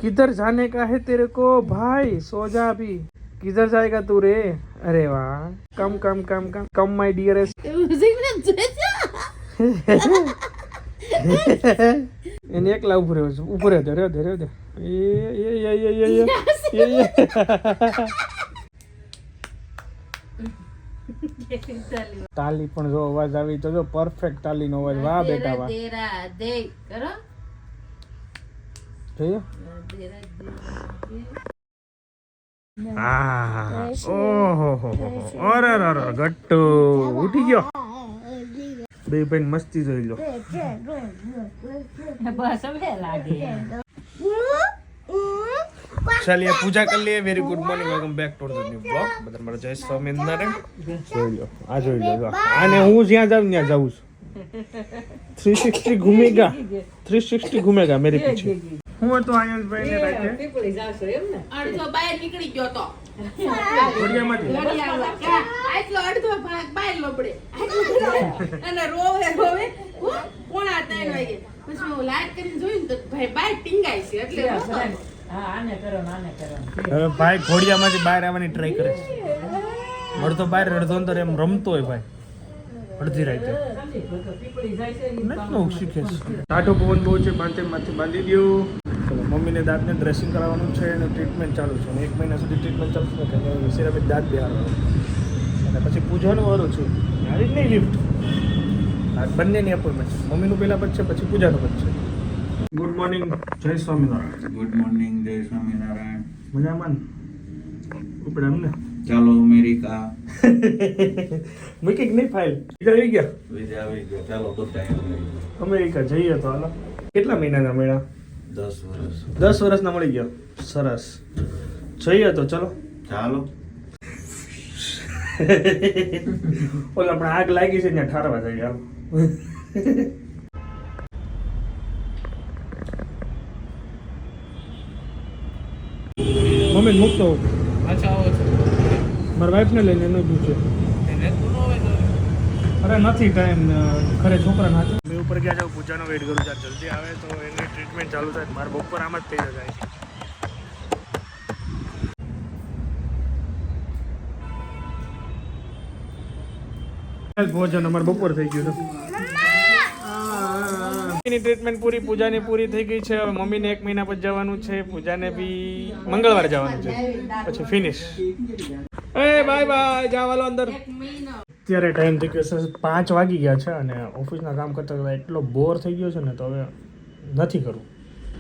किधर जाने का है तेरे को भाई, सो जा अभी। किधर जाएगा तू रे? अरे वाह, कम कम कम कम कम माय डियरेस्ट। એને એકલા ઉભો રહ્યો છે, ઉભો રહ્યો રહ્યો રહ્યો દે તાલી પણ જો અવાજ આવી તો જો પરફેક્ટ તાલીનો અવાજ. વાહ બેટા વાહ. જોયો? ઓહો અરે અરે ગટ્ટુ ઉઠી ગયો. બે બેન મસ્તી જોઈ લો. चलिए पूजा कर लिए. Very good morning, welcome back to the new blog. બધા મારા જય સ્વામિનારાયણ. જોઈ લો આ જોઈ લો. આને હું જ્યાં જાઉં ત્યાં જાઉં છું. 360 घूमेगा, 360 घूमेगा मेरे पीछे. હું તો આયંશભાઈ ને રાતે પીપળી જાવશો એમ ને? અડધો બહાર નીકળી ગયો તો ઘોડિયામાંથી આટલો અડધો ભાગ બહાર લોબડે અને રોવે રોવે કોણા 3 વાગે. પછી હું લાઈટ કરીને જોયું તો ભાઈ બહાર ટીંગાય છે એટલે હા આને કરો આને કરો. હવે ભાઈ ઘોડિયામાંથી બહાર આવવાની ટ્રાય કરે છે. અડધો બહાર અડધો અંદર એમ રમતો હોય ભાઈ અડધી રાતે. નવું શીખે છે. ટાઢો પવન બહુ છે, માથે બાંધી દઉં. ચલો મમ્મીને દાંતને ડ્રેસિંગ કરાવવાનું છે અને ટ્રીટમેન્ટ ચાલુ છે. 1 મહિના સુધી ટ્રીટમેન્ટ ચાલુ છે. સિરામિક દાંત બેહાડવાનું અને પછી પૂજાનું વારું છું. મારી જ નહીં લિફ્ટ. આ બંનેની અપોઇન્ટમેન્ટ છે. મમ્મીનું પહેલાં બચશે, પછી પૂજાનું બચશે. ગુડ મોર્નિંગ, જય સ્વામિનારાયણ. ગુડ મોર્નિંગ, જય સ્વામિનારાયણ. મજામાં ઉપડે એમને? ચાલો અમેરિકા. મૂકી કે નહીં ફાઇલ? આવી ગયા વિઝા આવી ગયો. ચાલો તો ટાઈમ લઈ ગયો. અમેરિકા જઈએ તો હાલો. કેટલા મહિનાના મળ્યા? 10 વર્ષ. 10 વર્ષના મળી ગયા. સરસ. જઈએ તો ચલો. ચાલો. ઓલા આપણે આગ લાગી છે ત્યાં ઠારવા જઈએ હાલો. મમ્મી મૂકતો મારા વાઈફને લઈને એનું પૂછે. અરે નથી ટાઈમ, ખરે છોકરા ના. મેં ઉપર ગયા જાઉં, પૂજાનો વેઇટ કરું છું. જલ્દી આવે તો એની ટ્રીટમેન્ટ ચાલુ થાય. મારે બપોર આમ જ થઈ જાય. ભોજન અમારે બપોર થઈ ગયું છે. એની ટ્રીટમેન્ટ પૂરી, પૂજાની પૂરી થઈ ગઈ છે. હવે મમ્મીને 1 મહિના પછી જવાનું છે. પૂજાને બી મંગળવારે જવાનું છે, પછી ફિનિશ. એ બાય બાય, જાવાલો અંદર. અત્યારે ટાઈમ થઈ ગયો છે 5 વાગી ગયા છે અને ઓફિસના કામ કરતા કરતા એટલો બોર થઈ ગયો છે ને તો હવે નથી કરવું.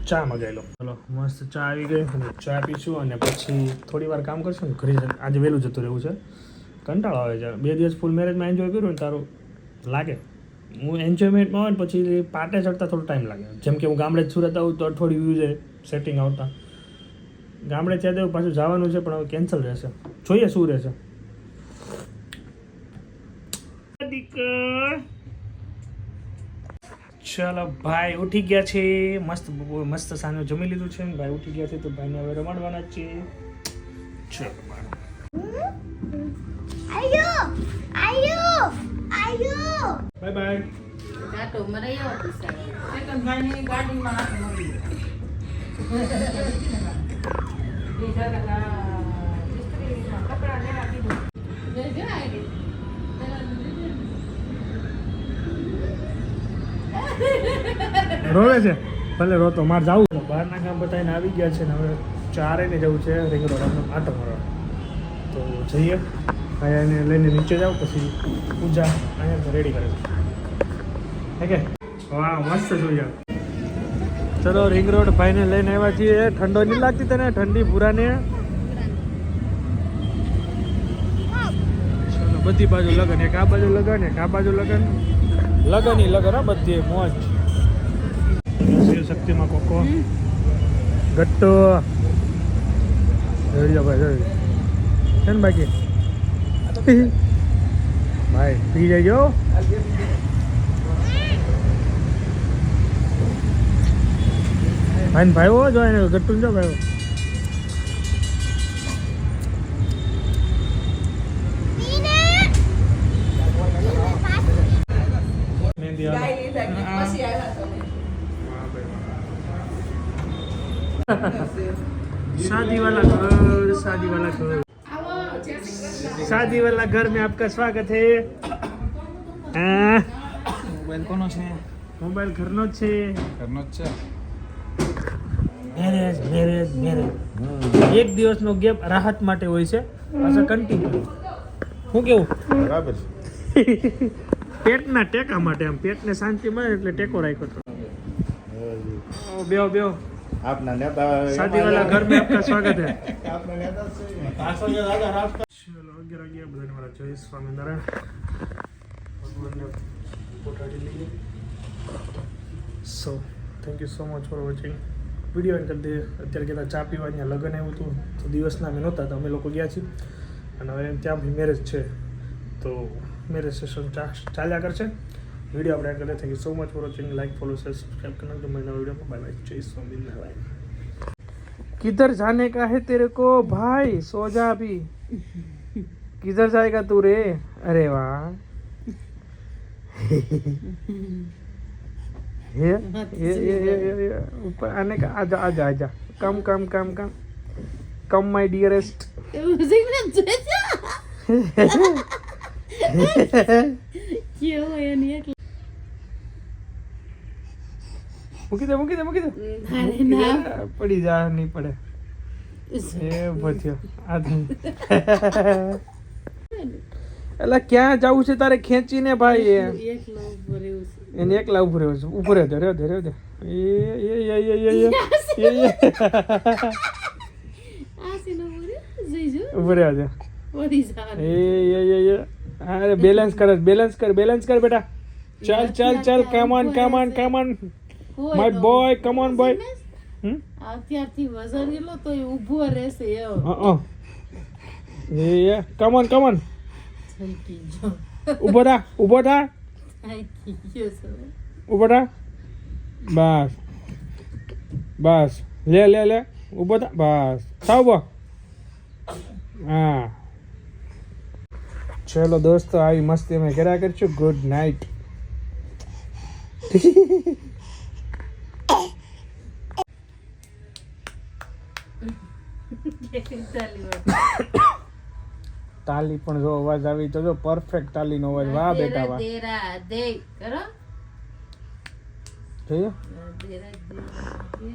ચા મગાવી લો. ચલો મસ્ત ચા આવી ગઈ. ચા પીશું અને પછી થોડી વાર કામ કરશું ને ઘરે. આજે વહેલું જતું રહેવું છે. કંટાળો આવે છે. 2 દિવસ ફૂલ મેરેજમાં એન્જોય કર્યું ને તારું લાગે. હું એન્જોયમેન્ટમાં હોય ને પછી પાટે ચડતા થોડો ટાઈમ લાગે. જેમ કે હું ગામડે સુરત આવું તો અઠવાડિયું વ્યૂ છે સેટિંગ આવતા. ગામડે ત્યાં દેવું પાછું જવાનું છે પણ હવે કેન્સલ રહેશે. જોઈએ શું રહેશે. ચલો ભાઈ ઉઠી ગયા છે. મસ્ત સાંજે જમી લીધું છે ને ભાઈ ઉઠી ગયા છે તો ભાઈને હવે રમાડવાના છે. ચલો બાય બાય. ગાટો મરાયો તો સેકન્ડ ભાઈની ગાડીમાં હાથ મરી કપડા લેવા કીધું. રોવે છે ભલે રોતો. મારે જવું છે બહારના કામ બતાવીને આવી ગયા છે ને હવે 4 ને જવું છે રિંગ રોડ આટો મારવા. તો જઈએ. અહીંયા લઈને નીચે જાવ પછી પૂજા અહીંયા રેડી કરે છે. વાહ મસ્ત જોઈએ. ચલો રિંગ રોડ ભાઈને લઈને આવ્યા છીએ. ઠંડો નહીં લાગતી તને? ઠંડી પૂરાને. ચલો બધી બાજુ લગન. એક આ બાજુ લગન, એક આ બાજુ લગન. લગન હા બધી મોજ. શિવ શક્તિમાં કોકો ગટ્ટો જોઈ લો ભાઈ. જોઈ છે ને બાકી ભાઈ પી જજો. ભાઈ હો જો એને ગટ્ટુ જો ભાઈ. शादी वाला घर, शादी वाला घर, शादी वाला घर में आपका स्वागत है. મોબાઈલ કોનો છે? મોબાઈલ ઘરનો જ છે. ઘરનો જ છે. મેરેજ મેરેજ મેરેજ એક દિવસનો ગેપ રાહત માટે હોય છે, પાછા કન્ટિન્યુ. શું કેવું? બરાબર છે. પેટના ટેકા માટે, આમ પેટને શાંતિ મળે એટલે ટેકો રાખ્યો હતો. બેહો બેહો. આપના નેતા शादी वाला घर में आपका स्वागत है. આપના નેતા છે. ચલો 11 વાગ્યા બધાને મારા જય સ્વામિનારાયણ. ભગવાનને પોટાડી લઈએ. So thank you so much for watching. Video and કરી દે. અત્યારે કહેતા ચા પીવા અહીંયા લગ્ન આવ્યું હતું તો દિવસના અમે નહોતા તો અમે લોકો ગયા છીએ અને હવે ત્યાં બી મેરેજ છે તો મેરેજ સેશન ચાલ્યા કરશે. वीडियो अपडेट करते. Thank you so much for watching. Like follow share subscribe करना तो मैं वीडियो में बाय बाय. जय स्वामीनारायण. किधर जाने का है तेरे को भाई? सो जा अभी. किधर जाएगा तू रे? अरे वाह. ये ऊपर आने का. आजा आजा आजा. कम कम कम कम कम माय डियरेस्ट. મૂકી દે મૂકી દે મૂકી દે. પડી જા નહીં પડે. એ ભથ્યો એટલે ક્યાં જવું છે તારે ખેંચીને ભાઈ? એને એકલા ઉભો રહ્યો છે. ઉભો રહ્યો રહ્યો દે રહ્યો દે. ઉભો રહ્યો છે. अरे बैलेंस कर बैलेंस कर बैलेंस कर बेटा. चल चल चल come on come on come on my boy come on boy. અત્યારથી વજન એટલો તો એ ઊભો રહેશે એવો. એ કમ ઓન કમ ઓન. થાકી ગયો. ઊભો થા ઊભો થા થાકી ગયો છે. ઊભો થા. બસ બસ લે લે લે ઊભો થા. બસ થાવ ઉભો. હા ચલો દોસ્તો આવી મસ્તી અમે કર્યા કરશું. Good night. તાલી પણ જો અવાજ આવી તો જો પરફેક્ટ તાલીનો અવાજ. વાહ બેટા વાહ. દેરા દે કરો. જોઈએ દેરા દે.